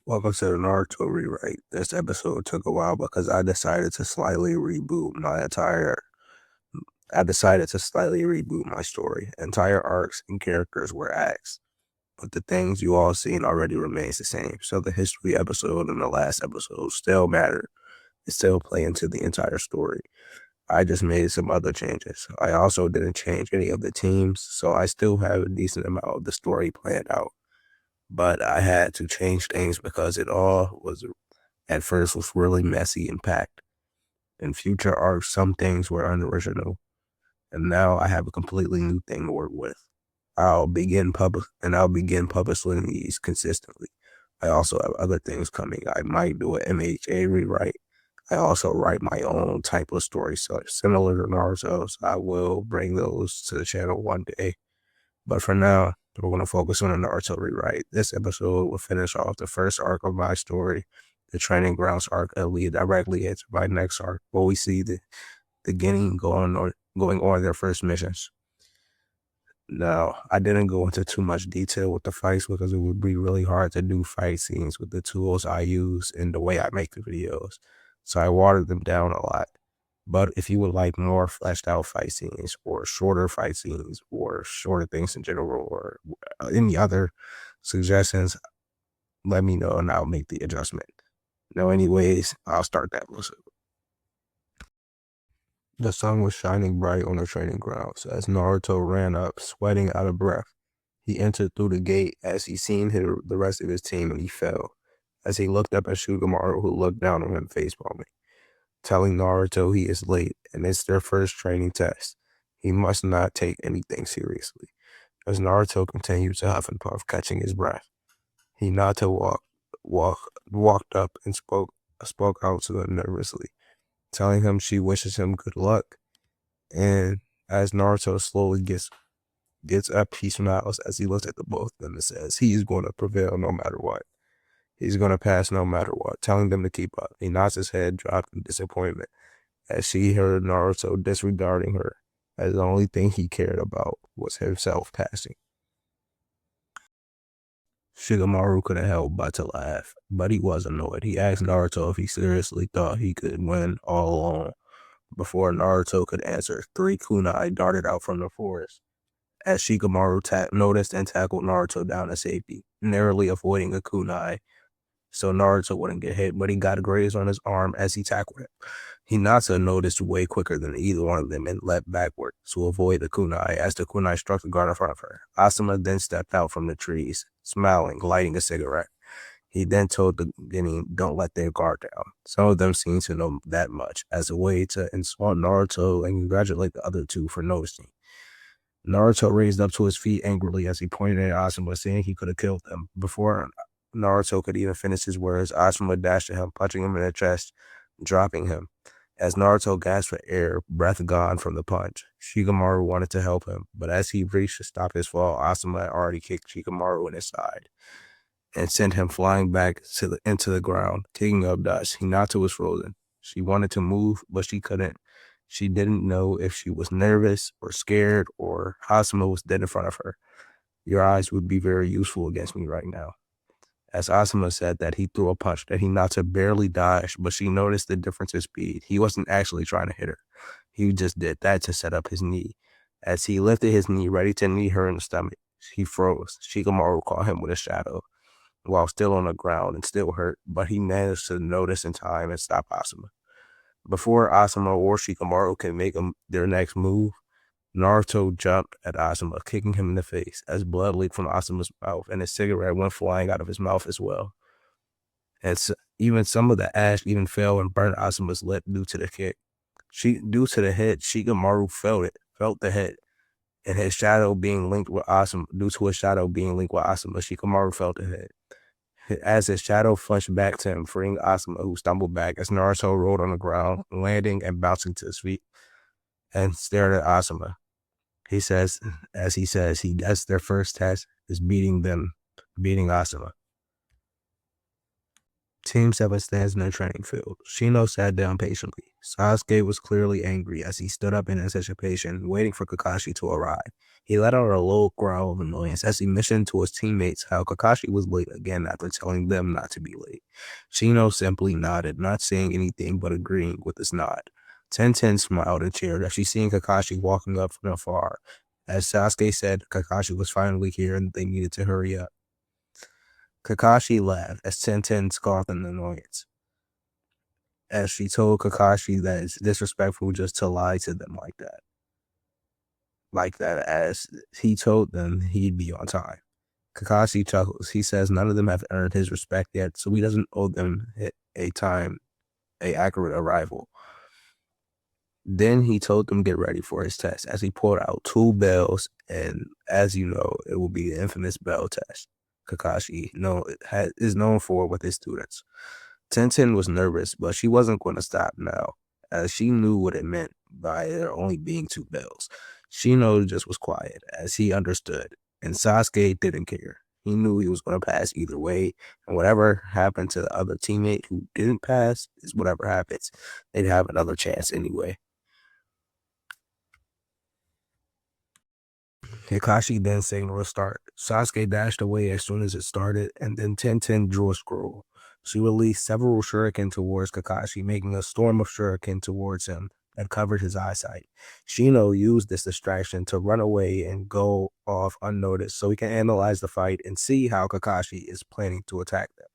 Welcome to the Naruto rewrite. This episode took a while because I decided to slightly reboot my entire. I decided to slightly reboot my story. Entire arcs and characters were axed, but the things you all seen already remains the same. So the history episode and the last episode still matter. It still play into the entire story. I just made some other changes. I also didn't change any of the teams, so I still have a decent amount of the story planned out. But I had to change things because it all was at first was really messy and packed. In future arcs, some things were unoriginal, and now I have a completely new thing to work with. I'll begin publishing these consistently. I also have other things coming. I might do an MHA rewrite. I also write my own type of story, so similar to Naruto. So I will bring those to the channel one day. But for now, we're going to focus on the Naruto rewrite. This episode will finish off the first arc of my story, the training grounds arc, and lead directly into my next arc, where we see the Guinea going on their first missions. Now, I didn't go into too much detail with the fights because it would be really hard to do fight scenes with the tools I use and the way I make the videos. So I watered them down a lot. But if you would like more fleshed out fight scenes or shorter fight scenes or shorter things in general or any other suggestions, let me know and I'll make the adjustment. Now, anyways, I'll start that episode. The sun was shining bright on the training grounds as Naruto ran up, sweating out of breath. He entered through the gate as he seen the rest of his team and he fell. As he looked up at Shugamaru, who looked down on him face palming, telling Naruto he is late and it's their first training test. He must not take anything seriously. As Naruto continued to huff and puff, catching his breath, Hinata walked up and spoke out to him nervously, telling him she wishes him good luck. And as Naruto slowly gets up, he smiles as he looks at the both of them and says he's going to prevail no matter what. He's going to pass no matter what, telling them to keep up. He nods his head, dropped in disappointment as she heard Naruto disregarding her, as the only thing he cared about was himself passing. Shigemaru couldn't help but to laugh, but he was annoyed. He asked Naruto if he seriously thought he could win all alone. Before Naruto could answer, 3 kunai darted out from the forest. As Shikamaru noticed and tackled Naruto down to safety, narrowly avoiding a kunai so Naruto wouldn't get hit, but he got a graze on his arm as he tackled him. Hinata noticed way quicker than either one of them and leapt backward to avoid the kunai as the kunai struck the guard in front of her. Asuma then stepped out from the trees, smiling, lighting a cigarette. He then told the Guinea, don't let their guard down. Some of them seemed to know that much as a way to insult Naruto and congratulate the other two for noticing. Naruto raised up to his feet angrily as he pointed at Asuma, saying he could have killed them. Before Naruto could even finish his words, Asuma dashed at him, punching him in the chest, dropping him. As Naruto gasped for air, breath gone from the punch, Shikamaru wanted to help him, but as he reached to stop his fall, Asuma had already kicked Shikamaru in his side and sent him flying back into the ground, kicking up dust. Hinata was frozen. She wanted to move, but she couldn't. She didn't know if she was nervous or scared or Asuma was dead in front of her. Your eyes would be very useful against me right now. As Asuma said that, he threw a punch that Hinata barely dodged, but she noticed the difference in speed. He wasn't actually trying to hit her. He just did that to set up his knee. As he lifted his knee, ready to knee her in the stomach, he froze. Shikamaru caught him with a shadow while still on the ground and still hurt, but he managed to notice in time and stop Asuma. Before Asuma or Shikamaru can make their next move, Naruto jumped at Asuma, kicking him in the face as blood leaked from Asuma's mouth and his cigarette went flying out of his mouth as well. And even some of the ash even fell and burned Asuma's lip due to the kick. Due to the hit, Shikamaru felt the hit, and his shadow being linked with Asuma. Due to his shadow being linked with Asuma, Shikamaru felt the hit. As his shadow flushed back to him, freeing Asuma, who stumbled back as Naruto rolled on the ground, landing and bouncing to his feet, and stared at Asuma. He says, he guessed their first test is beating Asuma. Team 7 stands in the training field. Shino sat down patiently. Sasuke was clearly angry as he stood up in anticipation, waiting for Kakashi to arrive. He let out a low growl of annoyance as he mentioned to his teammates how Kakashi was late again after telling them not to be late. Shino simply nodded, not saying anything but agreeing with his nod. Tenten smiled and cheered as she seen Kakashi walking up from afar. As Sasuke said Kakashi was finally here and they needed to hurry up. Kakashi laughed as Tenten scoffed in annoyance, as she told Kakashi that it's disrespectful just to lie to them like that. As he told them he'd be on time. Kakashi chuckles. He says none of them have earned his respect yet, so he doesn't owe them a accurate arrival. Then he told them get ready for his test as he pulled out two bells, and as you know, it will be the infamous bell test. Kakashi is known for with his students. Tenten was nervous, but she wasn't going to stop now, as she knew what it meant by there only being two bells. Shino just was quiet, as he understood, and Sasuke didn't care. He knew he was going to pass either way, and whatever happened to the other teammate who didn't pass is whatever happens. They'd have another chance anyway. Kakashi then signaled a start. Sasuke dashed away as soon as it started, and then Tenten drew a scroll. She released several shuriken towards Kakashi, making a storm of shuriken towards him that covered his eyesight. Shino used this distraction to run away and go off unnoticed so he can analyze the fight and see how Kakashi is planning to attack them.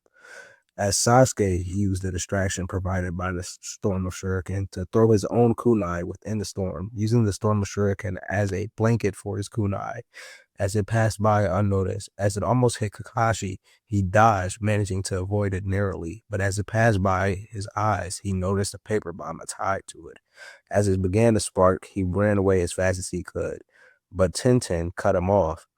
As Sasuke used the distraction provided by the storm of shuriken to throw his own kunai within the storm, using the storm of shuriken as a blanket for his kunai. As it passed by unnoticed, as it almost hit Kakashi, he dodged, managing to avoid it narrowly. But as it passed by his eyes, he noticed a paper bomb tied to it. As it began to spark, he ran away as fast as he could. But Tenten cut him off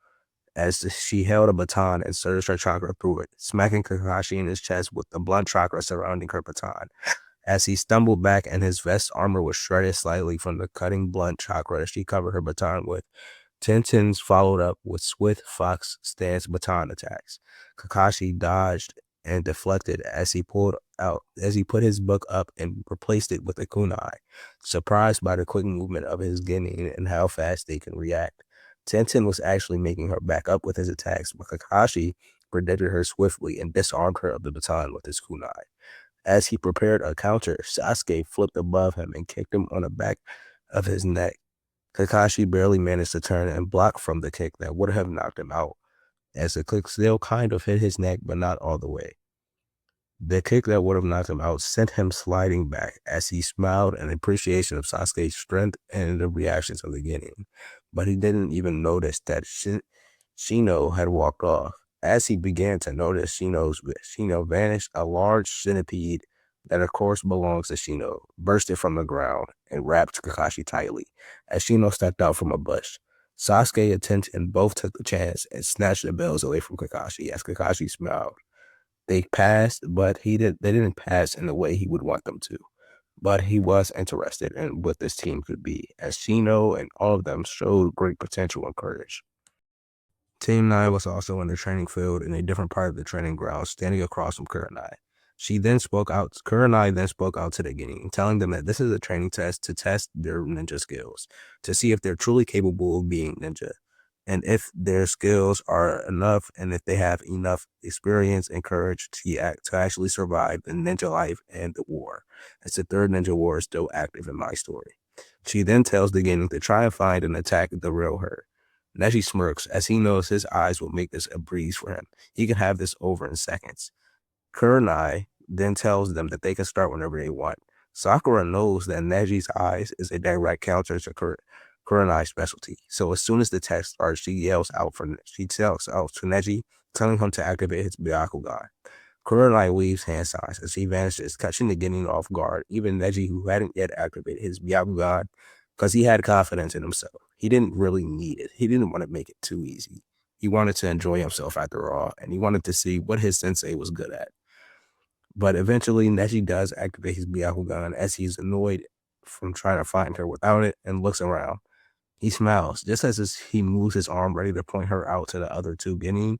as she held a baton and surged her chakra through it, smacking Kakashi in his chest with the blunt chakra surrounding her baton. As he stumbled back and his vest armor was shredded slightly from the cutting blunt chakra that she covered her baton with, Tenten's followed up with swift fox stance baton attacks. Kakashi dodged and deflected as he put his book up and replaced it with a kunai, surprised by the quick movement of his genin and how fast they can react. Tenten was actually making her back up with his attacks, but Kakashi predicted her swiftly and disarmed her of the baton with his kunai. As he prepared a counter, Sasuke flipped above him and kicked him on the back of his neck. Kakashi barely managed to turn and block from the kick that would have knocked him out, as the kick still kind of hit his neck, but not all the way. The kick that would have knocked him out sent him sliding back as he smiled in appreciation of Sasuke's strength and the reactions of the beginning. But he didn't even notice that Shino had walked off. As he began to notice Shino vanished, a large centipede that of course belongs to Shino bursted from the ground and wrapped Kakashi tightly as Shino stepped out from a bush. Sasuke and Tenten both took the chance and snatched the bells away from Kakashi as Kakashi smiled. They passed, but they didn't pass in the way he would want them to. But he was interested in what this team could be, as Shino and all of them showed great potential and courage. Team 9 was also in the training field in a different part of the training ground, standing across from Kurenai. Kurenai then spoke out to the Genin, telling them that this is a training test to test their ninja skills, to see if they're truly capable of being ninja, and if their skills are enough, and if they have enough experience and courage to actually survive the ninja life and the war, as the third ninja war is still active in my story. She then tells the Genin to try and find and attack the real her. Neji smirks as he knows his eyes will make this a breeze for him. He can have this over in seconds. Kurenai then tells them that they can start whenever they want. Sakura knows that Neji's eyes is a direct counter to Kurenai's specialty. So as soon as the test starts, she yells out to Neji, telling him to activate his Byakugan. Kurenai weaves hand signs as he vanishes, catching the Genin off guard. Even Neji, who hadn't yet activated his Byakugan, because he had confidence in himself. He didn't really need it. He didn't want to make it too easy. He wanted to enjoy himself after all, and he wanted to see what his sensei was good at. But eventually, Neji does activate his Byakugan as he's annoyed from trying to find her without it and looks around. He smiles. Just as he moves his arm ready to point her out to the other two Genin,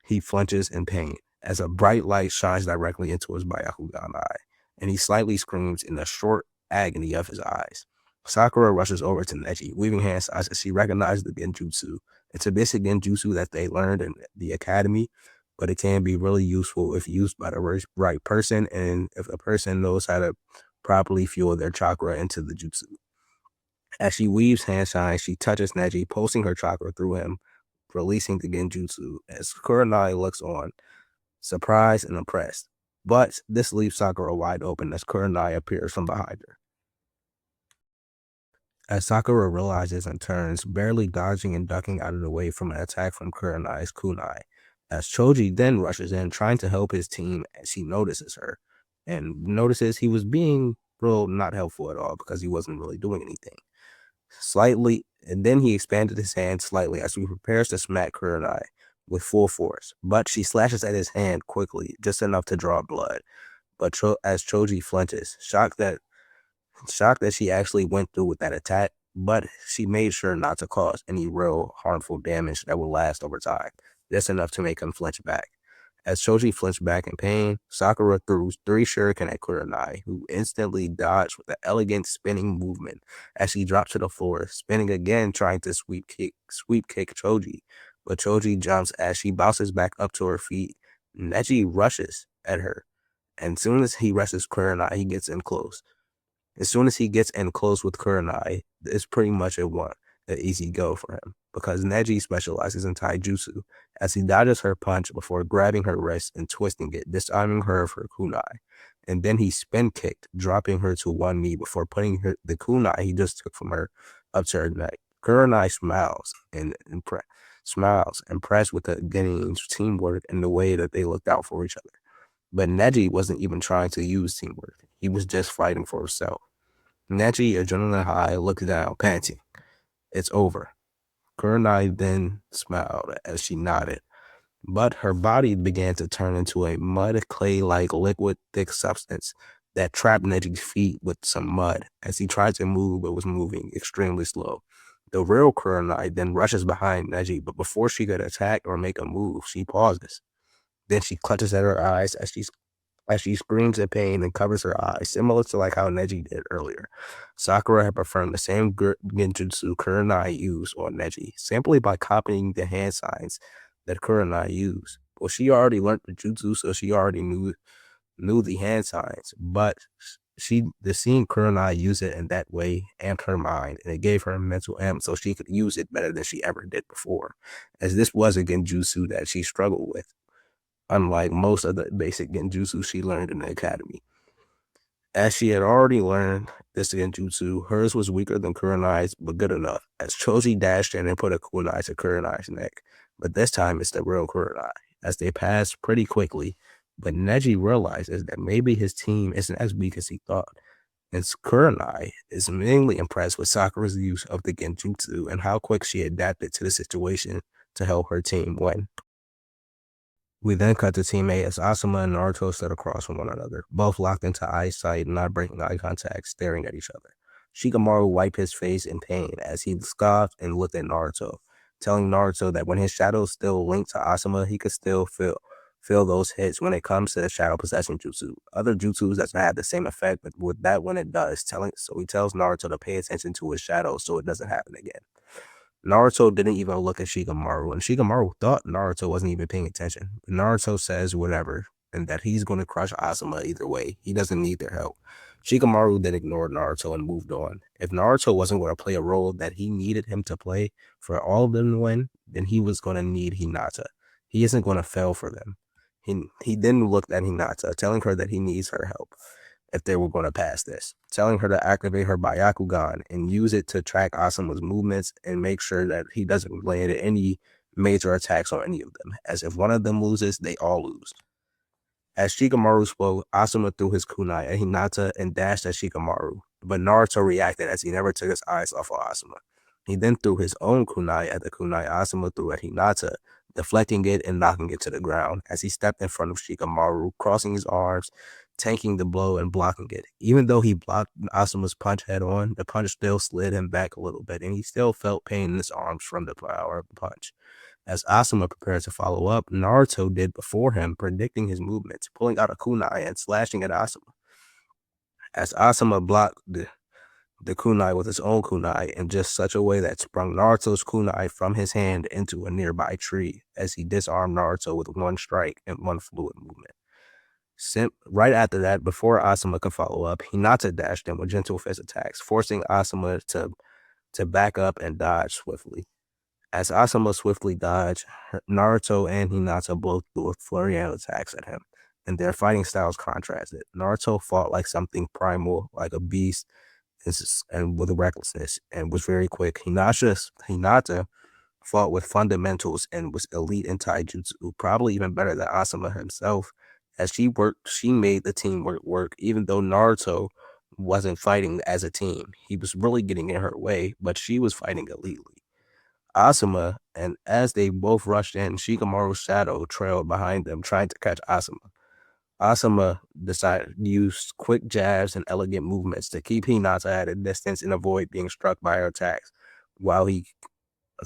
he flinches in pain. as a bright light shines directly into his Byakugan eye, and he slightly screams in the short agony of his eyes. Sakura rushes over to Neji, weaving hand signs as she recognizes the genjutsu. It's a basic genjutsu that they learned in the academy, but it can be really useful if used by the right person and if a person knows how to properly fuel their chakra into the jutsu. As she weaves hand signs, she touches Neji, pulsing her chakra through him, releasing the genjutsu. As Kurenai looks on, surprised and impressed. But this leaves Sakura wide open as Kurenai appears from behind her. As Sakura realizes and turns, barely dodging and ducking out of the way from an attack from Kurenai's kunai. As Choji then rushes in, trying to help his team, as she notices her, and notices he was being real not helpful at all because he wasn't really doing anything. Slightly, and then he expanded his hand slightly as he prepares to smack Kurenai with full force, but she slashes at his hand quickly, just enough to draw blood. But as Choji flinches, shocked that she actually went through with that attack, but she made sure not to cause any real harmful damage that will last over time, just enough to make him flinch back. As Choji flinched back in pain, Sakura threw 3 shuriken at Kurenai, who instantly dodged with an elegant spinning movement as she dropped to the floor, spinning again trying to sweep kick Choji. But Choji jumps as she bounces back up to her feet. Neji rushes at her, and as soon as he rushes Kurenai, he gets in close. As soon as he gets in close with Kurenai, it's pretty much an easy go for him because Neji specializes in taijutsu as he dodges her punch before grabbing her wrist and twisting it, disarming her of her kunai. And then he spin kicked, dropping her to one knee before putting the kunai he just took from her up to her neck. Kurenai smiles, impressed with the Genin's teamwork and the way that they looked out for each other. But Neji wasn't even trying to use teamwork. He was just fighting for himself. Neji, adrenaline high, looked down, panting. It's over. Kurenai then smiled as she nodded, but her body began to turn into a mud clay-like liquid thick substance that trapped Neji's feet with some mud as he tried to move but was moving extremely slow. The real Kurenai then rushes behind Neji, but before she could attack or make a move, she pauses. Then she clutches at her eyes as she screams in pain and covers her eyes, similar to like how Neji did earlier. Sakura had performed the same genjutsu Kurenai used on Neji, simply by copying the hand signs that Kurenai used. Well, she already learned the jutsu, so she already knew the hand signs, but the seeing Kurenai use it in that way amped her mind, and it gave her a mental amp so she could use it better than she ever did before, as this was a genjutsu that she struggled with, unlike most of the basic genjutsu she learned in the academy. As she had already learned this genjutsu, hers was weaker than Kurenai's, but good enough, as Choji dashed in and put a kunai to Kurenai's neck. But this time it's the real Kurenai, as they passed pretty quickly. But Neji realizes that maybe his team isn't as weak as he thought. And Kurenai is mainly impressed with Sakura's use of the genjutsu and how quick she adapted to the situation to help her team win. We then cut to Team A as Asuma and Naruto sit across from one another, both locked into eyesight and not breaking eye contact, staring at each other. Shikamaru wiped his face in pain as he scoffed and looked at Naruto, telling Naruto that when his shadow still linked to Asuma, he could still feel those hits when it comes to the shadow possession jutsu. Other jutsus doesn't have the same effect, but with that one it does. So he tells Naruto to pay attention to his shadow so it doesn't happen again. Naruto didn't even look at Shikamaru, and Shikamaru thought Naruto wasn't even paying attention. But Naruto says whatever, and that he's going to crush Asuma either way. He doesn't need their help. Shikamaru then ignored Naruto and moved on. If Naruto wasn't going to play a role that he needed him to play for all of them to win, then he was going to need Hinata. He isn't going to fail for them. He then looked at Hinata, telling her that he needs her help if they were going to pass this, telling her to activate her Byakugan and use it to track Asuma's movements and make sure that he doesn't land any major attacks on any of them, as if one of them loses, they all lose. As Shikamaru spoke, Asuma threw his kunai at Hinata and dashed at Shikamaru, but Naruto reacted as he never took his eyes off of Asuma. He then threw his own kunai at the kunai Asuma threw at Hinata, deflecting it and knocking it to the ground as he stepped in front of Shikamaru, crossing his arms, tanking the blow and blocking it. Even though he blocked Asuma's punch head on, the punch still slid him back a little bit, and he still felt pain in his arms from the power of the punch. As Asuma prepared to follow up, Naruto did before him, predicting his movements, pulling out a kunai and slashing at Asuma. As Asuma blocked the kunai with his own kunai in just such a way that sprung Naruto's kunai from his hand into a nearby tree as he disarmed Naruto with one strike and one fluid movement. Right after that, before Asuma could follow up, Hinata dashed in with gentle fist attacks, forcing Asuma to back up and dodge swiftly. As Asuma swiftly dodged, Naruto and Hinata both threw a flurry of attacks at him, and their fighting styles contrasted. Naruto fought like something primal, like a beast, and with recklessness, and was very quick. Hinata fought with fundamentals and was elite in taijutsu, probably even better than Asuma himself. As she made the team work, even though Naruto wasn't fighting as a team. He was really getting in her way, but she was fighting elitely. Asuma, and as they both rushed in, Shikamaru's shadow trailed behind them, trying to catch Asuma. Asuma decided to use quick jabs and elegant movements to keep Hinata at a distance and avoid being struck by her attacks, while he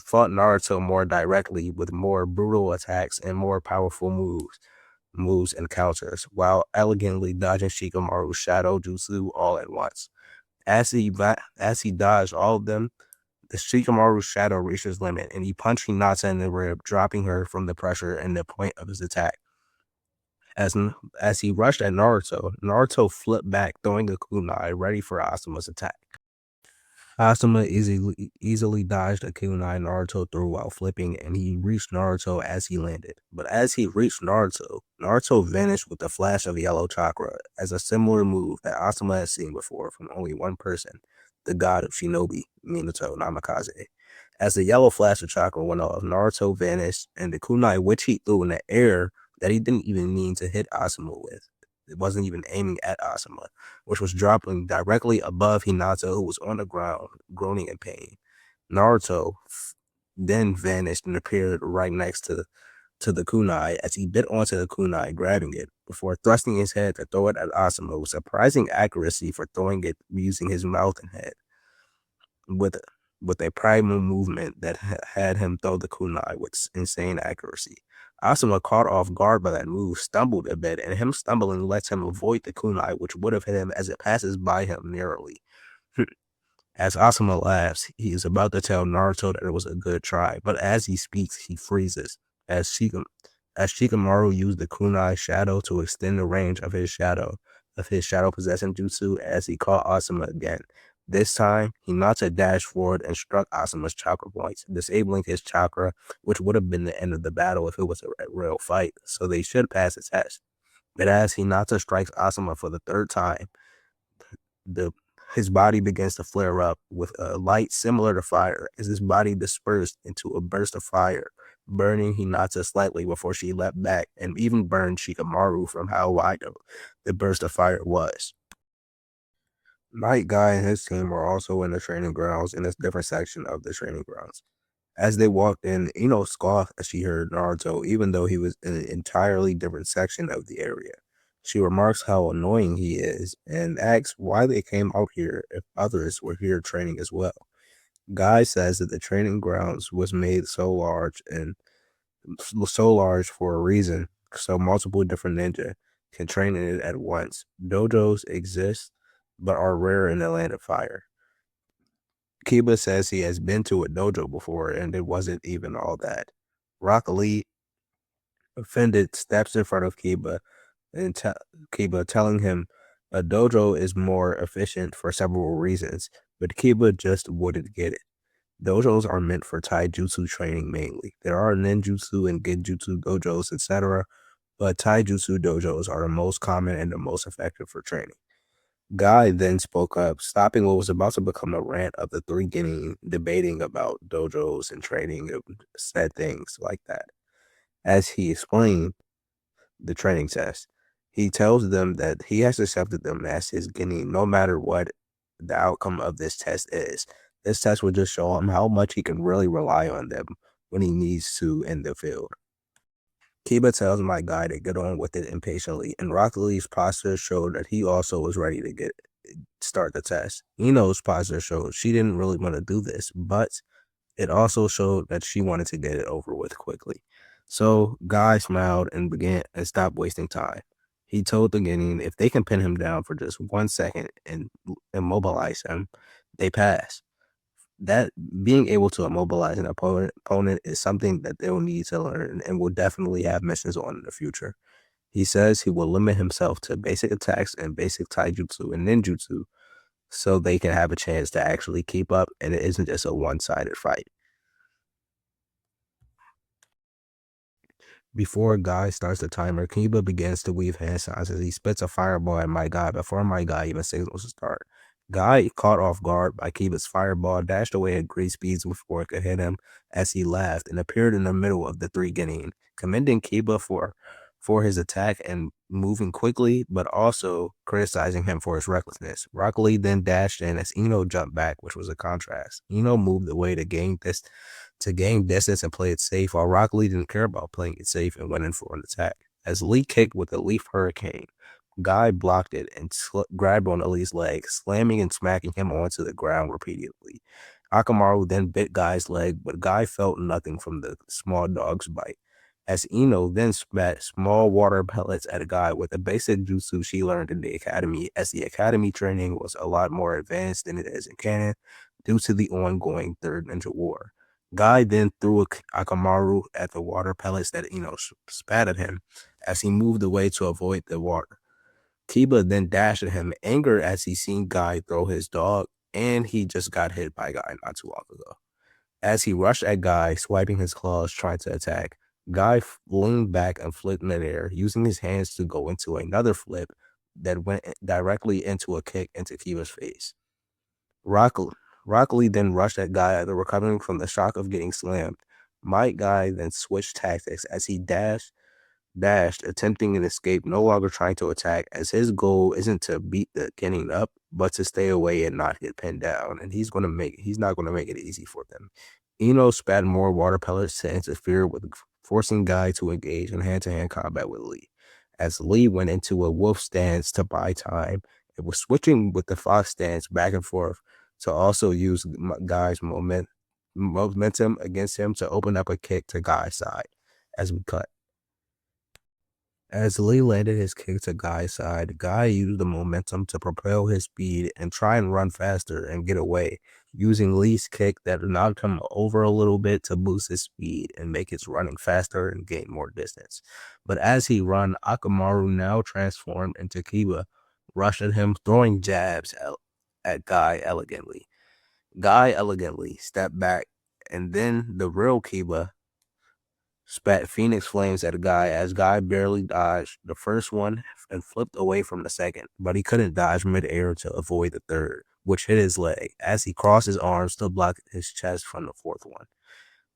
fought Naruto more directly with more brutal attacks and more powerful moves and counters, while elegantly dodging Shikamaru's shadow jutsu all at once. As he dodged all of them, the Shikamaru's shadow reached its limit, and he punched Hinata in the rib, dropping her from the pressure and the point of his attack. As as he rushed at Naruto, Naruto flipped back, throwing a kunai, ready for Asuma's attack. Asuma easily dodged a kunai Naruto threw while flipping, and he reached Naruto as he landed. But as he reached Naruto, Naruto vanished with a flash of yellow chakra, as a similar move that Asuma had seen before from only one person, the god of shinobi, Minato Namikaze. As the yellow flash of chakra went off, Naruto vanished, and the kunai which he threw in the air that he didn't even mean to hit Asuma with. It wasn't even aiming at Asuma, which was dropping directly above Hinata, who was on the ground, groaning in pain. Naruto then vanished and appeared right next to the kunai as he bit onto the kunai, grabbing it, before thrusting his head to throw it at Asuma with surprising accuracy for throwing it using his mouth and head. With a primal movement that had him throw the kunai with insane accuracy. Asuma, caught off guard by that move, stumbled a bit, and him stumbling lets him avoid the kunai, which would have hit him as it passes by him narrowly. As Asuma laughs, he is about to tell Naruto that it was a good try, but as he speaks, he freezes. As Shikamaru used the kunai shadow to extend the range of his shadow possessing jutsu as he caught Asuma again. This time, Hinata dashed forward and struck Asuma's chakra points, disabling his chakra, which would have been the end of the battle if it was a real fight, so they should pass the test. But as Hinata strikes Asuma for the third time, his body begins to flare up with a light similar to fire as his body dispersed into a burst of fire, burning Hinata slightly before she leapt back and even burned Shikamaru from how wide the burst of fire was. Night Guy and his team were also in the training grounds in a different section of the training grounds. As they walked in, Ino scoffed as she heard Naruto, even though he was in an entirely different section of the area. She remarks how annoying he is and asks why they came out here if others were here training as well. Guy says that the training grounds was made so large for a reason, so multiple different ninja can train in it at once. Dojos exist, but are rare in the land of fire. Kiba says he has been to a dojo before and it wasn't even all that. Rock Lee, offended, steps in front of Kiba and Kiba telling him a dojo is more efficient for several reasons, but Kiba just wouldn't get it. Dojos are meant for taijutsu training mainly. There are ninjutsu and genjutsu dojos, etc., but taijutsu dojos are the most common and the most effective for training. Guy then spoke up, stopping what was about to become a rant of the three debating about dojos and training and said things like that. As he explained the training test, he tells them that he has accepted them as his guinea no matter what the outcome of this test is. This test will just show him how much he can really rely on them when he needs to in the field. Kiba tells my guy to get on with it impatiently, and Rock Lee's posture showed that he also was ready to start the test. Ino's posture showed she didn't really want to do this, but It also showed that she wanted to get it over with quickly. So Guy smiled and began and stopped wasting time. He told the Guinean if they can pin him down for just 1 second and immobilize him, they pass. That being able to immobilize an opponent is something that they'll need to learn and will definitely have missions on in the future. He says he will limit himself to basic attacks and basic taijutsu and ninjutsu so they can have a chance to actually keep up and it isn't just a one-sided fight. Before Guy starts the timer, Kiba begins to weave hand signs as he spits a fireball at my guy before my guy even signals to start. Guy, caught off guard by Kiba's fireball, dashed away at great speeds before it could hit him as he laughed and appeared in the middle of the three Guinean, commending Kiba for his attack and moving quickly, but also criticizing him for his recklessness. Rock Lee then dashed in as Eno jumped back, which was a contrast. Eno moved away to gain distance and play it safe, while Rock Lee didn't care about playing it safe and went in for an attack. As Lee kicked with a Leaf Hurricane, Guy blocked it and grabbed on Lee's leg, slamming and smacking him onto the ground repeatedly. Akamaru then bit Guy's leg, but Guy felt nothing from the small dog's bite. As Eno then spat small water pellets at a Guy with a basic jutsu she learned in the academy, as the academy training was a lot more advanced than it is in canon due to the ongoing Third Ninja War. Guy then threw Akamaru at the water pellets that spat at him as he moved away to avoid the water. Kiba then dashed at him, angered as he seen Guy throw his dog, and he just got hit by Guy not too long ago. As he rushed at Guy, swiping his claws, trying to attack, Guy leaned back and flipped in the air, using his hands to go into another flip that went directly into a kick into Kiba's face. Rock, Rock Lee then rushed at Guy, recovering from the shock of getting slammed. Mike Guy then switched tactics as he dashed, attempting an escape, no longer trying to attack, as his goal isn't to beat the getting up, but to stay away and not get pinned down. And he's not gonna make it easy for them. Eno spat more water pellets to interfere with forcing Guy to engage in hand-to-hand combat with Lee. As Lee went into a wolf stance to buy time, it was switching with the fox stance back and forth to also use Guy's momentum against him to open up a kick to Guy's side as we cut. As Lee landed his kick to Guy's side, Guy used the momentum to propel his speed and try and run faster and get away, using Lee's kick that knocked him over a little bit to boost his speed and make his running faster and gain more distance. But as he ran, Akamaru, now transformed into Kiba, rushed at him, throwing jabs at Guy elegantly. Guy elegantly stepped back, and then the real Kiba spat Phoenix Flames at a Guy as Guy barely dodged the first one and flipped away from the second, but he couldn't dodge midair to avoid the third, which hit his leg as he crossed his arms to block his chest from the fourth one.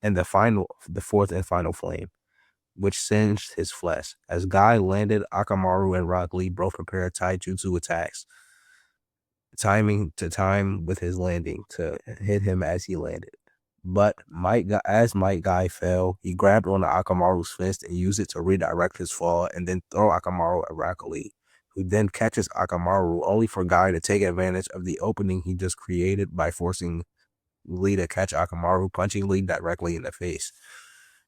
And the fourth and final flame, which singed his flesh. As Guy landed, Akamaru and Rock Lee both prepared taijutsu attacks, timing to time with his landing to hit him as he landed. But as Mike Guy fell, he grabbed on Akamaru's fist and used it to redirect his fall and then throw Akamaru at Rock Lee, who then catches Akamaru, only for Guy to take advantage of the opening he just created by forcing Lee to catch Akamaru, punching Lee directly in the face.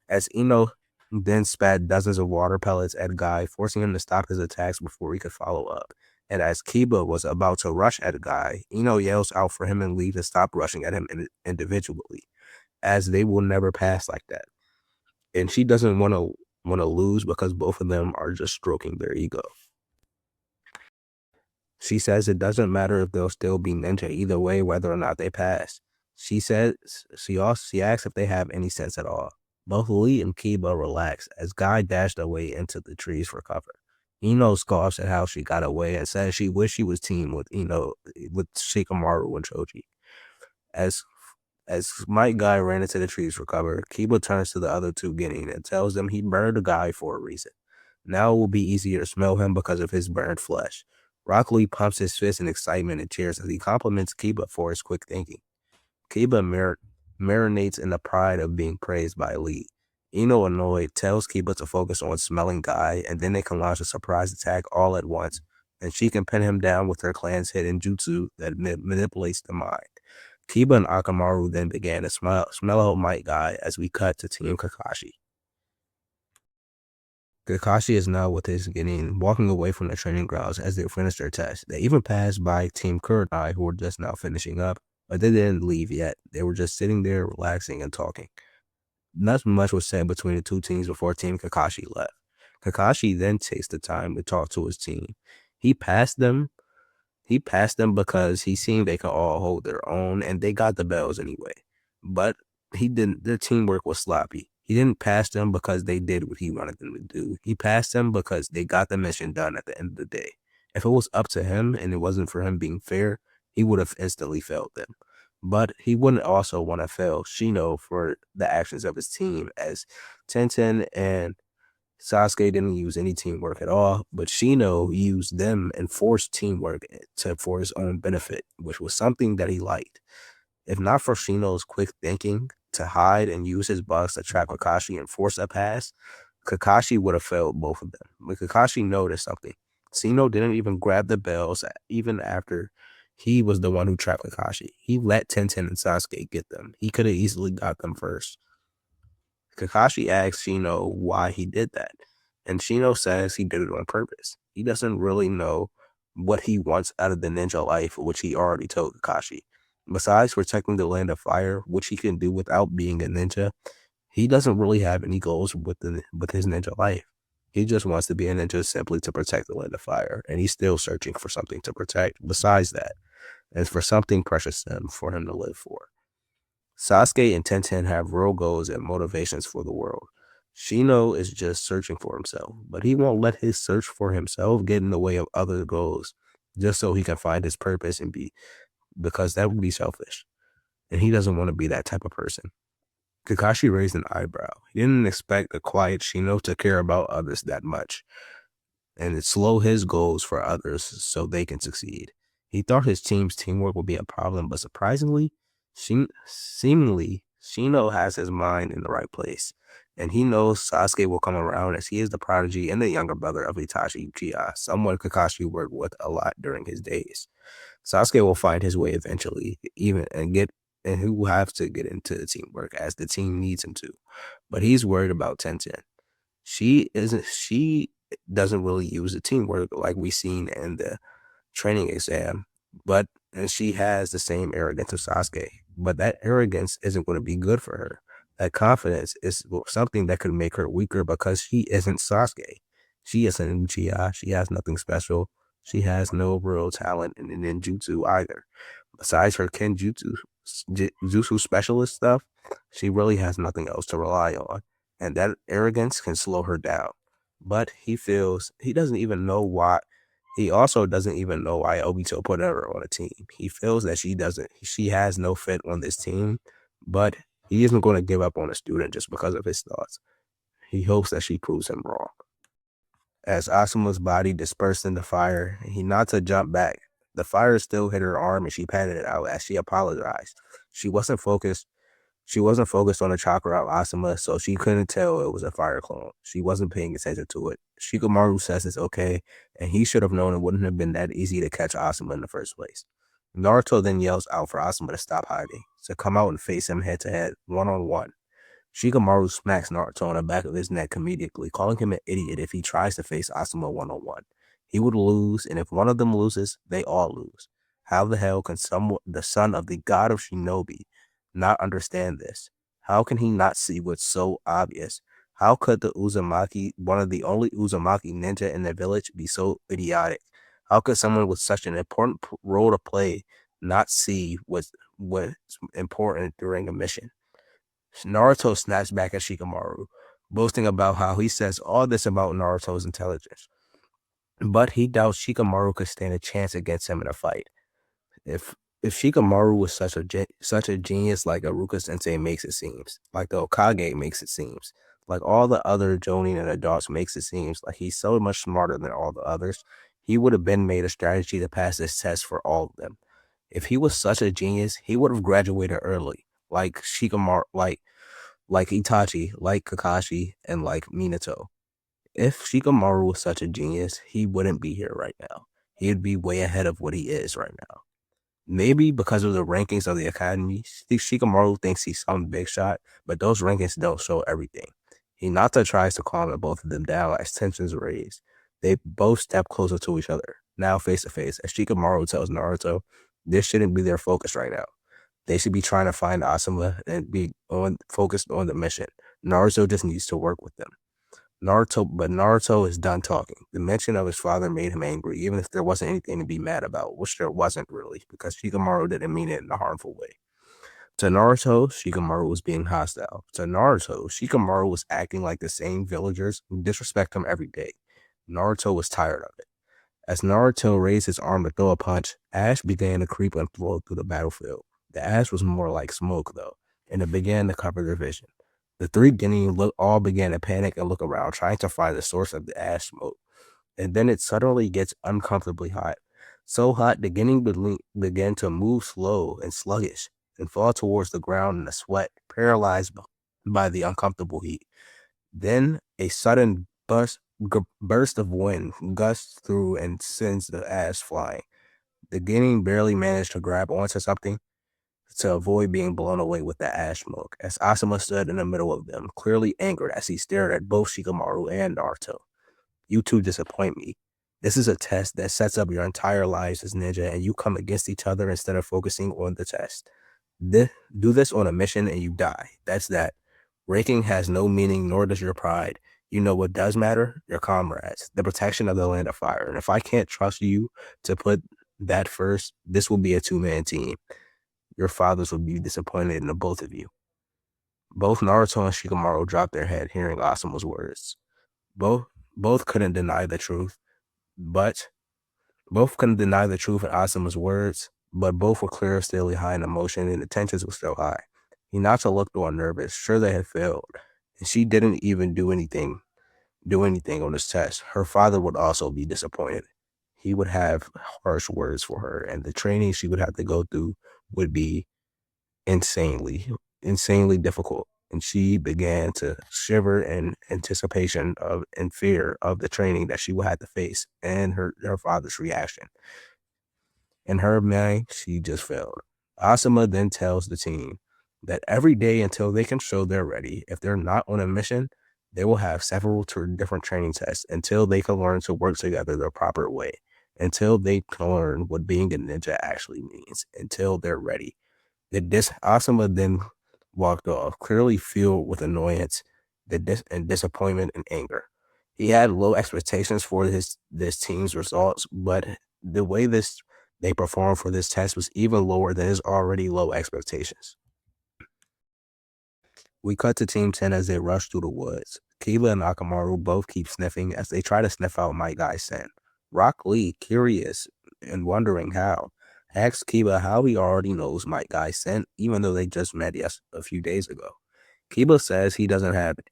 As Eno then spat dozens of water pellets at Guy, forcing him to stop his attacks before he could follow up. And as Kiba was about to rush at Guy, Eno yells out for him and Lee to stop rushing at him individually, as they will never pass like that. And she doesn't want to lose because both of them are just stroking their ego. She says it doesn't matter if they'll still be ninja either way, whether or not they pass. She asks if they have any sense at all. Both Lee and Kiba relax as Guy dashed away into the trees for cover. Eno scoffs at how she got away and says she wished she was teamed with Shikamaru and Choji. As Mike Guy ran into the trees for cover, Kiba turns to the other two Guinean and tells them he burned the guy for a reason. Now it will be easier to smell him because of his burned flesh. Rock Lee pumps his fist in excitement and cheers as he compliments Kiba for his quick thinking. Kiba marinates in the pride of being praised by Lee. Eno, annoyed, tells Kiba to focus on smelling Guy, and then they can launch a surprise attack all at once, and she can pin him down with her clan's hidden jutsu that manipulates the mind. Kiba and Akamaru then began to smell out Might Guy as we cut to Team Kakashi. Kakashi is now with his getting walking away from the training grounds as they finish their test. They even passed by Team Kurenai, who were just now finishing up, but they didn't leave yet. They were just sitting there relaxing and talking. Not much was said between the two teams before Team Kakashi left. Kakashi then takes the time to talk to his team. He passed them because he seen they could all hold their own and they got the bells anyway. But he didn't. Their teamwork was sloppy. He didn't pass them because they did what he wanted them to do. He passed them because they got the mission done at the end of the day. If it was up to him and it wasn't for him being fair, he would have instantly failed them. But he wouldn't also want to fail Shino for the actions of his team, as Tenten and Sasuke didn't use any teamwork at all, but Shino used them and forced teamwork for his own benefit, which was something that he liked. If not for Shino's quick thinking to hide and use his bugs to trap Kakashi and force a pass, Kakashi would have failed both of them. But Kakashi noticed something. Shino didn't even grab the bells even after he was the one who trapped Kakashi. He let Tenten and Sasuke get them. He could have easily got them first. Kakashi asks Shino why he did that, and Shino says he did it on purpose. He doesn't really know what he wants out of the ninja life, which he already told Kakashi. Besides protecting the land of fire, which he can do without being a ninja, he doesn't really have any goals with his ninja life. He just wants to be a ninja simply to protect the land of fire, and he's still searching for something to protect besides that, and for something precious to him for him to live for. Sasuke and Tenten have real goals and motivations for the world. Shino is just searching for himself, but he won't let his search for himself get in the way of other goals just so he can find his purpose and because that would be selfish. And he doesn't want to be that type of person. Kakashi raised an eyebrow. He didn't expect a quiet Shino to care about others that much and slow his goals for others so they can succeed. He thought his team's teamwork would be a problem, but surprisingly, seemingly, Shino has his mind in the right place, and he knows Sasuke will come around as he is the prodigy and the younger brother of Itachi Uchiha, someone Kakashi worked with a lot during his days. Sasuke will find his way eventually, and he will have to get into the teamwork as the team needs him to. But he's worried about Tenten. She doesn't really use the teamwork like we seen in the training exam, but and she has the same arrogance of Sasuke. But that arrogance isn't going to be good for her. That confidence is something that could make her weaker because she isn't Sasuke. She isn't Uchiha. She has nothing special. She has no real talent in ninjutsu either. Besides her kenjutsu jutsu specialist stuff, she really has nothing else to rely on. And that arrogance can slow her down. But he doesn't even know why. He also doesn't even know why Obito put her on a team. He feels that she has no fit on this team, but he isn't going to give up on a student just because of his thoughts. He hopes that she proves him wrong. As Asuma's body dispersed in the fire, he not to jump back. The fire still hit her arm and she patted it out as she apologized. She wasn't focused. She wasn't focused on the chakra of Asuma, so she couldn't tell it was a fire clone. She wasn't paying attention to it. Shikamaru says it's okay, and he should have known it wouldn't have been that easy to catch Asuma in the first place. Naruto then yells out for Asuma to stop hiding, to come out and face him head to head, one on one. Shikamaru smacks Naruto on the back of his neck comedically, calling him an idiot if he tries to face Asuma one-on-one. He would lose, and if one of them loses, they all lose. How the hell can the son of the god of Shinobi not understand this? How can he not see what's so obvious? How could the Uzumaki, one of the only Uzumaki ninja in the village, be so idiotic? How could someone with such an important role to play not see what's important during a mission? Naruto snaps back at Shikamaru, boasting about how he says all this about Naruto's intelligence. But he doubts Shikamaru could stand a chance against him in a fight. If Shikamaru was such a genius like Iruka Sensei makes it seems, like the Hokage makes it seems, like all the other Jonin and adults makes it seems, like he's so much smarter than all the others, he would have been made a strategy to pass this test for all of them. If he was such a genius, he would have graduated early, like Shikamaru, like Itachi, like Kakashi, and like Minato. If Shikamaru was such a genius, he wouldn't be here right now. He'd be way ahead of what he is right now. Maybe because of the rankings of the academy, Shikamaru thinks he's some big shot, but those rankings don't show everything. Hinata tries to calm both of them down as tensions raise. They both step closer to each other, now face to face, as Shikamaru tells Naruto this shouldn't be their focus right now. They should be trying to find Asuma and be focused on the mission. Naruto just needs to work with them. Naruto is done talking. The mention of his father made him angry, even if there wasn't anything to be mad about, which there wasn't really, because Shikamaru didn't mean it in a harmful way. To Naruto, Shikamaru was being hostile. To Naruto, Shikamaru was acting like the same villagers who disrespect him every day. Naruto was tired of it. As Naruto raised his arm to throw a punch, ash began to creep and flow through the battlefield. The ash was more like smoke, though, and it began to cover their vision. The three Genin all began to panic and look around, trying to find the source of the ash smoke. And then it suddenly gets uncomfortably hot. So hot, the Genin began to move slow and sluggish and fall towards the ground in a sweat, paralyzed by the uncomfortable heat. Then a sudden burst of wind gusts through and sends the ash flying. The Guinea barely managed to grab onto something to avoid being blown away with the ash smoke, as Asuma stood in the middle of them, clearly angered as he stared at both Shikamaru and Naruto. You two disappoint me. This is a test that sets up your entire lives as ninja, and you come against each other instead of focusing on the test. Do this on a mission and you die. That's that. Ranking has no meaning, nor does your pride. You know what does matter? Your comrades, the protection of the land of fire. And if I can't trust you to put that first, this will be a two-man team. Your fathers will be disappointed in the both of you. Both Naruto and Shikamaru dropped their head hearing Asuma's words. Both both couldn't deny the truth, but both couldn't deny the truth in Asuma's words, but both were clearly high in emotion and the tensions were still high. Hinata looked all nervous, sure they had failed, and she didn't even do anything on this test. Her father would also be disappointed. He would have harsh words for her, and the training she would have to go through would be insanely difficult. And she began to shiver in anticipation of and fear of the training that she would have to face and her father's reaction. In her mind, she just failed. Asuma then tells the team that every day until they can show they're ready, if they're not on a mission, they will have several different training tests until they can learn to work together the proper way, until they can learn what being a ninja actually means, until they're ready. Asuma then walked off, clearly filled with annoyance, and disappointment and anger. He had low expectations for this team's results, but the way they performed for this test was even lower than his already low expectations. We cut to Team 10 as they rush through the woods. Kiba and Akamaru both keep sniffing as they try to sniff out Might Guy's scent. Rock Lee, curious and wondering how, asks Kiba how he already knows Might Guy's scent, even though they just met a few days ago. Kiba says he doesn't have it.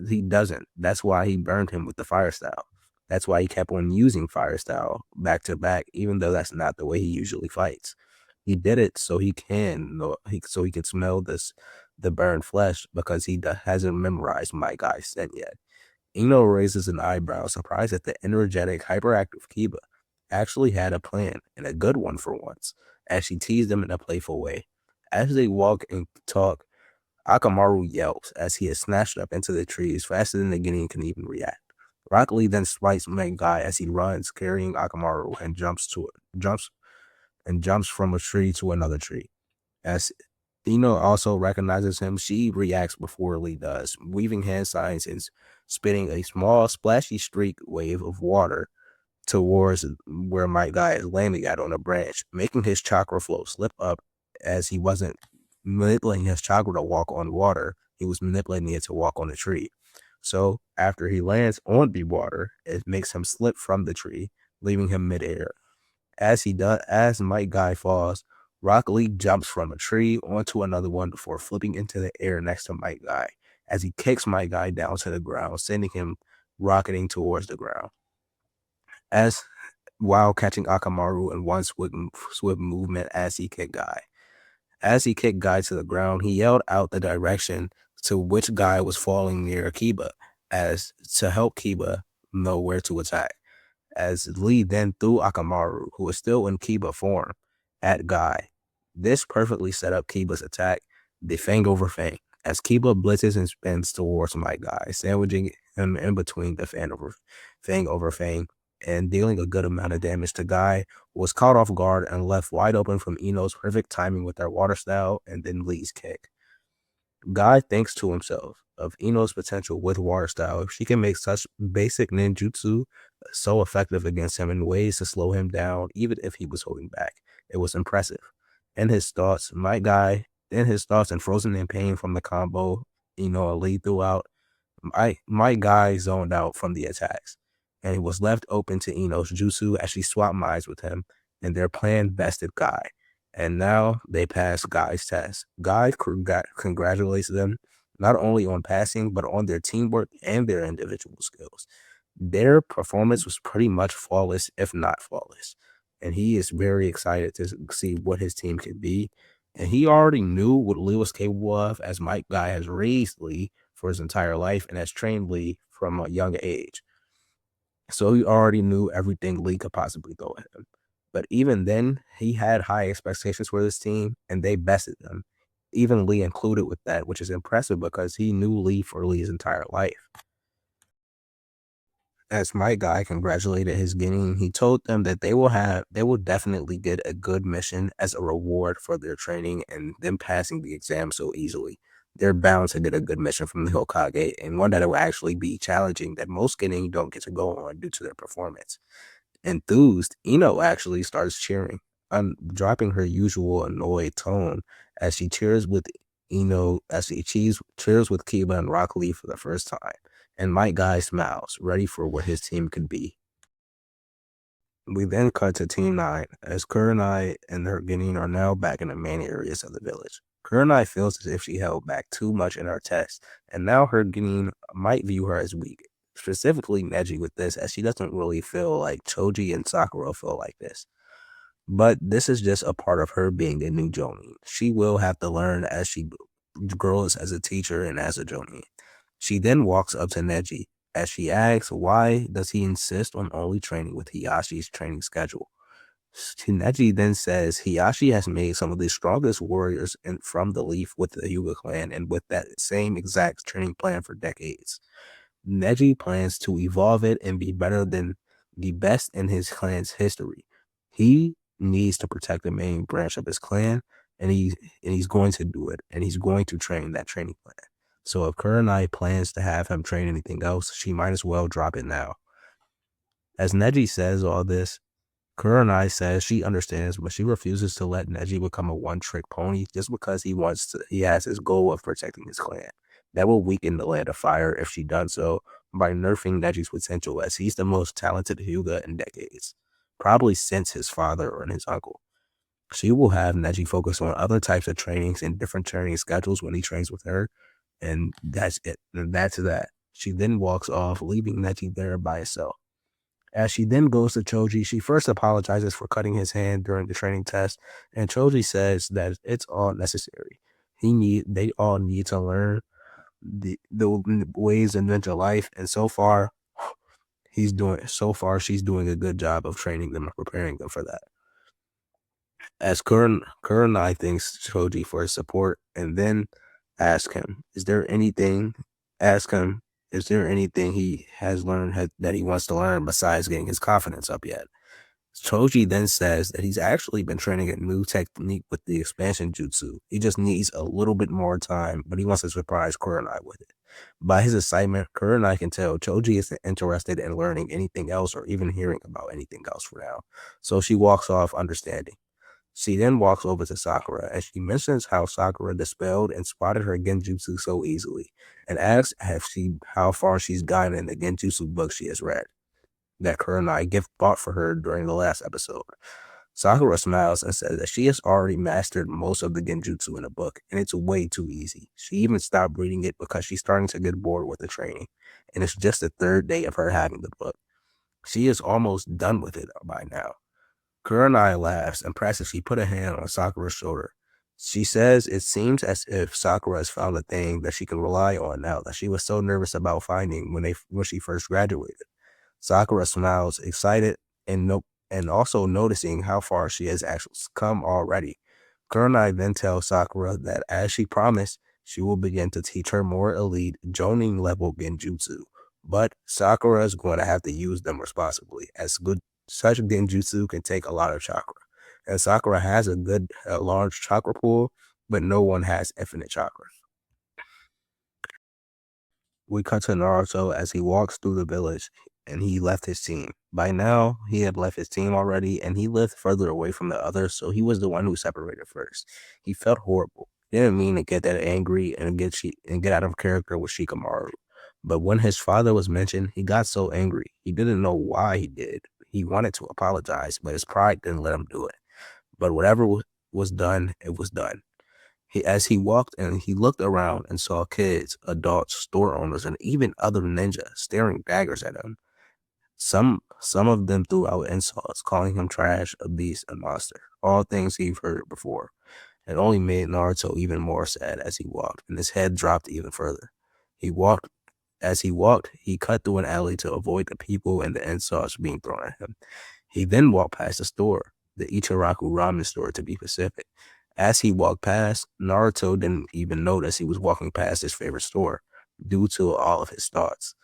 He doesn't. That's why he burned him with the fire style. That's why he kept on using fire style back to back, even though that's not the way he usually fights. He did it so he can smell the burned flesh because he hasn't memorized my guy's scent yet. Ino raises an eyebrow, surprised that the energetic, hyperactive Kiba actually had a plan, and a good one for once, as she teased him in a playful way. As they walk and talk, Akamaru yelps as he is snatched up into the trees faster than the Guinea can even react. Rock Lee then spikes Guy as he runs, carrying Akamaru, and jumps from a tree to another tree. As Ino also recognizes him, she reacts before Lee does, weaving hand signs and spitting a small, splashy streak wave of water towards where my guy is landing at on a branch, making his chakra flow slip up as he wasn't manipulating his chakra to walk on water. He was manipulating it to walk on the tree. So after he lands on the water, it makes him slip from the tree, leaving him midair. As Mike Guy falls, Rock Lee jumps from a tree onto another one before flipping into the air next to Mike Guy as he kicks Mike Guy down to the ground, sending him rocketing towards the ground. As while catching Akamaru in one swift movement as he kicked Guy. As he kicked Guy to the ground, he yelled out the direction to which Guy was falling near Kiba, as to help Kiba know where to attack. As Lee then threw Akamaru, who was still in Kiba form, at Guy. This perfectly set up Kiba's attack, the Fang over Fang, as Kiba blitzes and spins towards my Guy, sandwiching him in between the Fang over Fang and dealing a good amount of damage to Guy, who was caught off guard and left wide open from Ino's perfect timing with their water style and then Lee's kick. Guy thinks to himself of Ino's potential with water style. If she can make such basic ninjutsu so effective against him in ways to slow him down, even if he was holding back, it was impressive. In his thoughts, and frozen in pain from the combo, Lee threw out, my guy zoned out from the attacks, and he was left open to Ino's jutsu as she swapped minds with him, and their plan bested Guy. And now they pass Guy's test. Guy congratulates them not only on passing, but on their teamwork and their individual skills. Their performance was pretty much flawless, if not flawless. And he is very excited to see what his team can be. And he already knew what Lee was capable of, as Mike Guy has raised Lee for his entire life and has trained Lee from a young age. So he already knew everything Lee could possibly throw at him. But even then, he had high expectations for this team, and they bested them. Even Lee included with that, which is impressive because he knew Lee for Lee's entire life. As my guy congratulated his Guinea, he told them that they will definitely get a good mission as a reward for their training and them passing the exam so easily. They're bound to get a good mission from the Hokage, and one that will actually be challenging that most Guinea don't get to go on due to their performance. Enthused, Ino actually starts cheering, dropping her usual annoyed tone as she cheers with cheers with Kiba and Rock Lee for the first time. And Mike Guy smiles, ready for what his team could be. We then cut to Team 9, as Kurenai and her Guinea are now back in the main areas of the village. Kurenai feels as if she held back too much in her test, and now her Guinea might view her as weak. Specifically Neji with this, as she doesn't really feel like Choji and Sakura feel like this. But this is just a part of her being a new Jonin. She will have to learn as she grows as a teacher and as a Jonin. She then walks up to Neji as she asks why does he insist on only training with Hiyashi's training schedule. Neji then says Hiyashi has made some of the strongest warriors from the Leaf with the Hyuga clan and with that same exact training plan for decades. Neji plans to evolve it and be better than the best in his clan's history. He needs to protect the main branch of his clan, and he's going to do it, and he's going to train that training plan. So if Kurenai plans to have him train anything else, she might as well drop it now. As Neji says all this, Kurenai says she understands, but she refuses to let Neji become a one-trick pony just because he has his goal of protecting his clan. That will weaken the Land of Fire if she does so by nerfing Neji's potential, as he's the most talented Hyuga in decades, probably since his father or his uncle. She will have Neji focus on other types of trainings and different training schedules when he trains with her, and that's it. And that's that. She then walks off, leaving Neji there by himself. As she then goes to Choji, she first apologizes for cutting his hand during the training test, and Choji says that it's all necessary. They all need to learn the ways of ninja life, and so far she's doing a good job of training them and preparing them for that. As Kurenai thanks Choji for his support, and then ask him, is there anything he has learned that he wants to learn besides getting his confidence up yet? Choji then says that he's actually been training a new technique with the expansion jutsu. He just needs a little bit more time, but he wants to surprise Kurenai with it. By his excitement, Kurenai can tell Choji isn't interested in learning anything else or even hearing about anything else for now. So she walks off understanding. She then walks over to Sakura, and she mentions how Sakura dispelled and spotted her genjutsu so easily, and asks how far she's gotten in the genjutsu book she has read, that Kurenai gift bought for her during the last episode. Sakura smiles and says that she has already mastered most of the genjutsu in the book, and it's way too easy. She even stopped reading it because she's starting to get bored with the training, and it's just the third day of her having the book. She is almost done with it by now. Kurenai laughs and presses. She put a hand on Sakura's shoulder. She says it seems as if Sakura has found a thing that she can rely on now that she was so nervous about finding when she first graduated. Sakura smiles, excited, and and also noticing how far she has actually come already. Kurenai then tells Sakura that as she promised, she will begin to teach her more elite Jonin level genjutsu. But Sakura is going to have to use them responsibly, as good such genjutsu can take a lot of chakra. And Sakura has a large chakra pool, but no one has infinite chakra. We cut to Naruto as he walks through the village and he left his team. By now, he had left his team already and he lived further away from the others, so he was the one who separated first. He felt horrible. He didn't mean to get that angry and get out of character with Shikamaru. But when his father was mentioned, he got so angry. He didn't know why he did. He wanted to apologize, but his pride didn't let him do it. But whatever was done, it was done. As he walked and he looked around and saw kids, adults, store owners, and even other ninjas staring daggers at him. Some of them threw out insults, calling him trash, a beast, a monster. All things he've heard before. It only made Naruto even more sad as he walked, and his head dropped even further. As he walked, he cut through an alley to avoid the people and the insults being thrown at him. He then walked past the store, the Ichiraku ramen store to be specific. As he walked past, Naruto didn't even notice he was walking past his favorite store, due to all of his thoughts.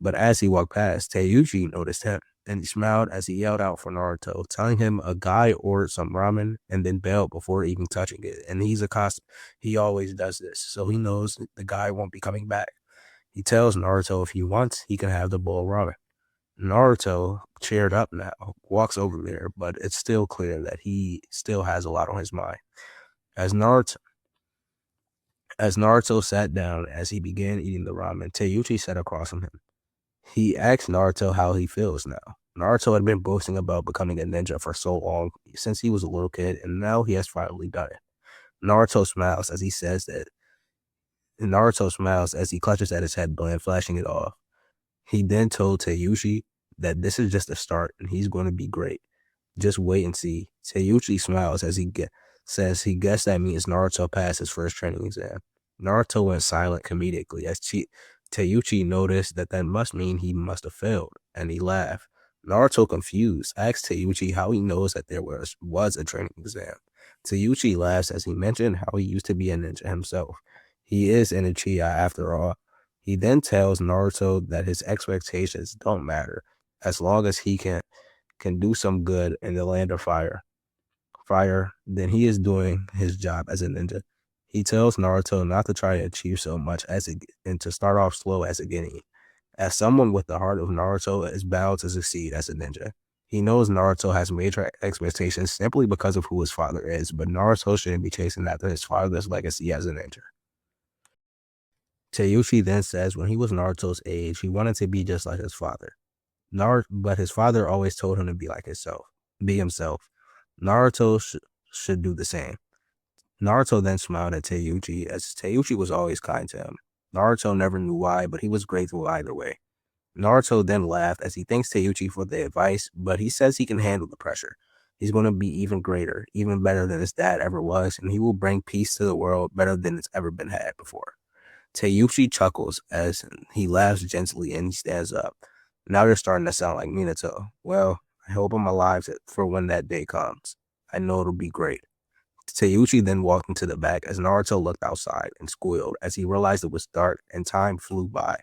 But as he walked past, Teiuchi noticed him, and he smiled as he yelled out for Naruto, telling him a guy ordered some ramen and then bailed before even touching it. And he always does this, so he knows the guy won't be coming back. He tells Naruto if he wants, he can have the bowl of ramen. Naruto, cheered up now, walks over there, but it's still clear that he still has a lot on his mind. As Naruto as Naruto sat down as he began eating the ramen, Teiuchi sat across from him. He asked Naruto how he feels now. Naruto had been boasting about becoming a ninja for so long, since he was a little kid, and now he has finally done it. Naruto smiles as he says that. Naruto smiles as he clutches at his headband, flashing it off. He then told Teiuchi that this is just a start and he's going to be great. Just wait and see. Teiuchi smiles as says he guessed that means Naruto passed his first training exam. Naruto went silent comedically as Teiuchi noticed that must mean he must have failed, and he laughed. Naruto, confused, asked Teiuchi how he knows that there was a training exam. Teiuchi laughs as he mentioned how he used to be a ninja himself. He is an Uchiha after all. He then tells Naruto that his expectations don't matter as long as he can do some good in the land of fire, then he is doing his job as a ninja. He tells Naruto not to try to achieve so much and to start off slow as a beginning. As someone with the heart of Naruto is bound to succeed as a ninja. He knows Naruto has major expectations simply because of who his father is, but Naruto shouldn't be chasing after his father's legacy as a ninja. Teiuchi then says when he was Naruto's age, he wanted to be just like his father. But his father always told him to be himself. Naruto should do the same. Naruto then smiled at Teiuchi, as Teiuchi was always kind to him. Naruto never knew why, but he was grateful either way. Naruto then laughed as he thanks Teiuchi for the advice, but he says he can handle the pressure. He's going to be even greater, even better than his dad ever was, and he will bring peace to the world better than it's ever been had before. Teiuchi chuckles as he laughs gently and he stands up. Now you're starting to sound like Minato. Well, I hope I'm alive for when that day comes. I know it'll be great. Teiuchi then walked into the back as Naruto looked outside and squealed as he realized it was dark and time flew by.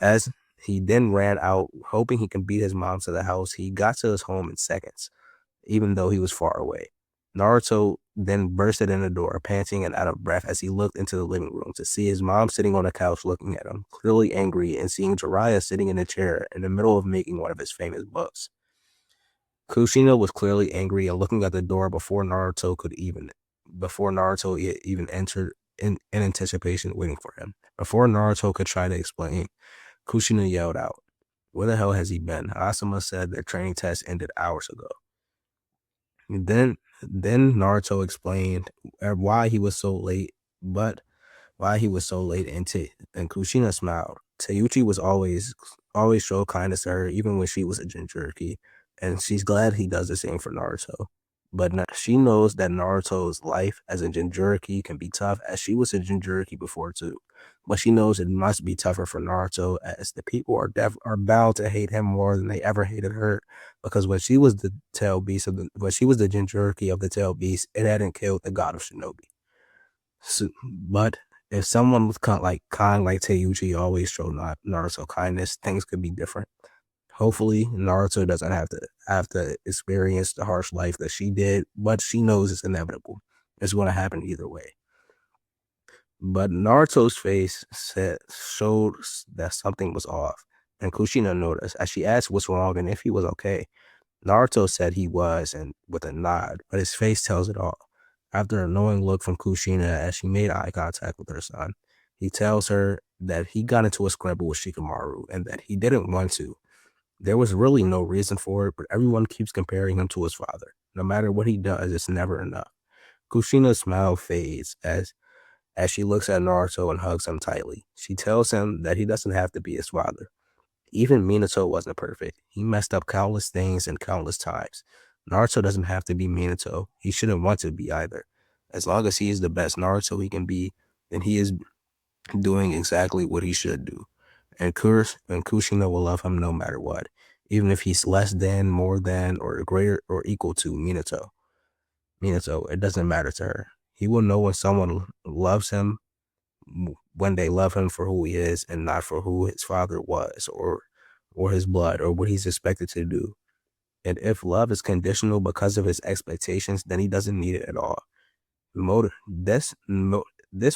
As he then ran out, hoping he can beat his mom to the house, he got to his home in seconds, even though he was far away. Naruto then bursted in the door, panting and out of breath as he looked into the living room to see his mom sitting on the couch looking at him, clearly angry, and seeing Jiraiya sitting in a chair in the middle of making one of his famous books. Kushina was clearly angry and looking at the door before Naruto even entered in anticipation waiting for him. Before Naruto could try to explain, Kushina yelled out, "Where the hell has he been? Asuma said their training test ended hours ago." And then Naruto explained why he was so late, but why he was so late and Kushina smiled. Teiuchi was always showed kindness to her, even when she was a Jinchuriki, and she's glad he does the same for Naruto. But she knows that Naruto's life as a Jinchuriki can be tough, as she was a Jinchuriki before too. But she knows it must be tougher for Naruto, as the people are bound to hate him more than they ever hated her. Because when she was the tail beast when she was the Jinchuriki of the tail beast, it hadn't killed the god of Shinobi. So, but if someone was kind like Teiuchi always showed Naruto kindness, things could be different. Hopefully, Naruto doesn't have to experience the harsh life that she did, but she knows it's inevitable. It's going to happen either way. But Naruto's face showed that something was off, and Kushina noticed as she asked what's wrong and if he was okay. Naruto said he was, and with a nod, but his face tells it all. After a knowing look from Kushina as she made eye contact with her son, he tells her that he got into a scramble with Shikamaru and that he didn't want to. There was really no reason for it, but everyone keeps comparing him to his father. No matter what he does, it's never enough. Kushina's smile fades as she looks at Naruto and hugs him tightly. She tells him that he doesn't have to be his father. Even Minato wasn't perfect. He messed up countless things and countless times. Naruto doesn't have to be Minato. He shouldn't want to be either. As long as he is the best Naruto he can be, then he is doing exactly what he should do. And Kushina will love him no matter what, even if he's less than, more than, or greater or equal to Minato. It doesn't matter to her. He will know when someone loves him, when they love him for who he is and not for who his father was or his blood or what he's expected to do. And if love is conditional because of his expectations, then he doesn't need it at all. This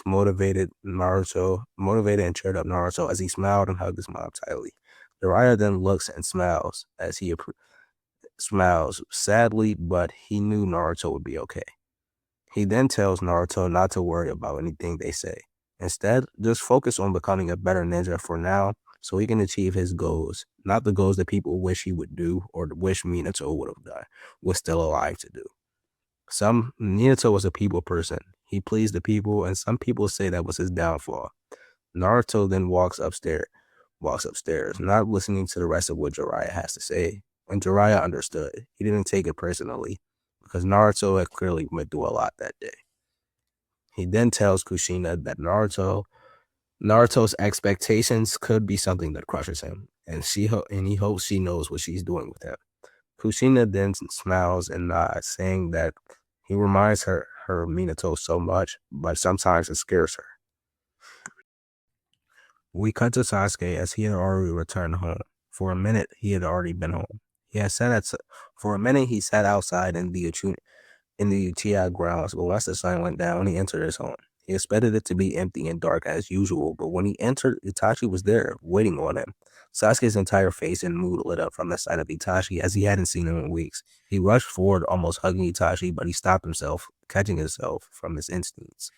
motivated and cheered up Naruto as he smiled and hugged his mom tightly. Jiraiya then looks and smiles as he smiles sadly, but he knew Naruto would be okay. He then tells Naruto not to worry about anything they say. Instead, just focus on becoming a better ninja for now so he can achieve his goals, not the goals that people wish he would do or wish Minato would have done, was still alive to do. Minato was a people person. He pleased the people, and some people say that was his downfall. Naruto then walks upstairs, not listening to the rest of what Jiraiya has to say. And Jiraiya understood. He didn't take it personally, because Naruto had clearly went through a lot that day. He then tells Kushina that Naruto's expectations could be something that crushes him, and he hopes she knows what she's doing with him. Kushina then smiles and nods, saying that he reminds her of Minato so much, but sometimes it scares her. We cut to Sasuke as he had already returned home. For a minute, he had already been home. For a minute, he sat outside in the Uchiha grounds, but once the sun went down, he entered his home. He expected it to be empty and dark as usual, but when he entered, Itachi was there, waiting on him. Sasuke's entire face and mood lit up from the sight of Itachi as he hadn't seen him in weeks. He rushed forward, almost hugging Itachi, but he stopped himself, catching himself from his instincts.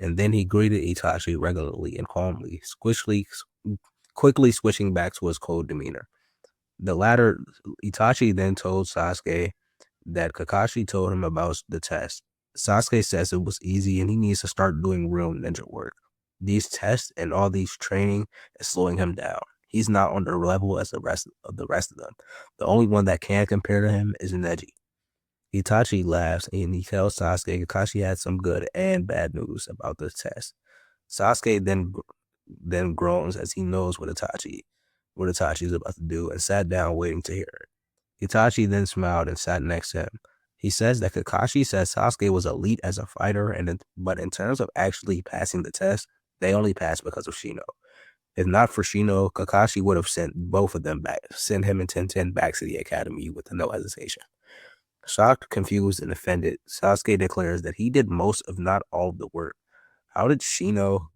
And then he greeted Itachi regularly and calmly, quickly switching back to his cold demeanor. Itachi then told Sasuke that Kakashi told him about the test. Sasuke says it was easy and he needs to start doing real ninja work. These tests and all these training is slowing him down. He's not on the level as the rest of them. The only one that can compare to him is Neji. Itachi laughs and he tells Sasuke Kakashi had some good and bad news about the test. Sasuke then groans as he knows what Itachi is about to do and sat down waiting to hear it. Itachi then smiled and sat next to him. He says that Kakashi says Sasuke was elite as a fighter, but in terms of actually passing the test, they only passed because of Shino. If not for Shino, Kakashi would have sent both of them back, sent him and Tenten back to the academy with no hesitation. Shocked, confused, and offended, Sasuke declares that he did most, if not all, of the work. How did Shino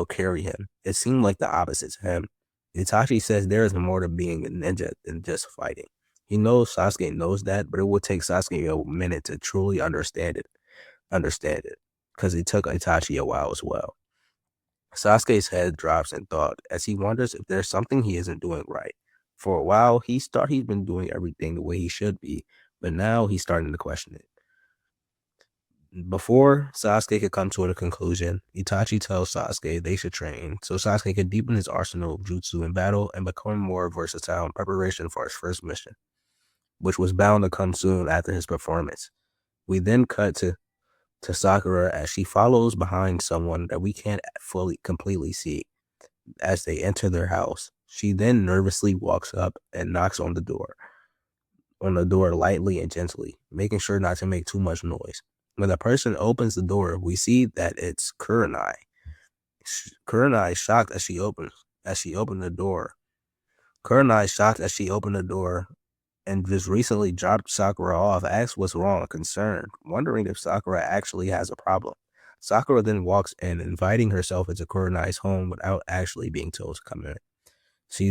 carry him? It seemed like the opposite to him. Itachi says there is more to being a ninja than just fighting. He knows Sasuke knows that, but it will take Sasuke a minute to truly understand it, because it took Itachi a while as well. Sasuke's head drops in thought as he wonders if there's something he isn't doing right. For a while, he's been doing everything the way he should be, but now he's starting to question it. Before Sasuke could come to a conclusion, Itachi tells Sasuke they should train so Sasuke could deepen his arsenal of jutsu in battle and become more versatile in preparation for his first mission. which was bound to come soon after his performance. We then cut to Sakura as she follows behind someone that we can't fully completely see as they enter their house. She then nervously walks up and knocks on the door lightly and gently, making sure not to make too much noise. When the person opens the door, we see that it's Kurenai. Kurenai is shocked as she opened the door. Kurenai is shocked as she opened the door and just recently dropped Sakura off, asks what's wrong, concerned, wondering if Sakura actually has a problem. Sakura then walks in, inviting herself into Kurenai's home without actually being told to come in. She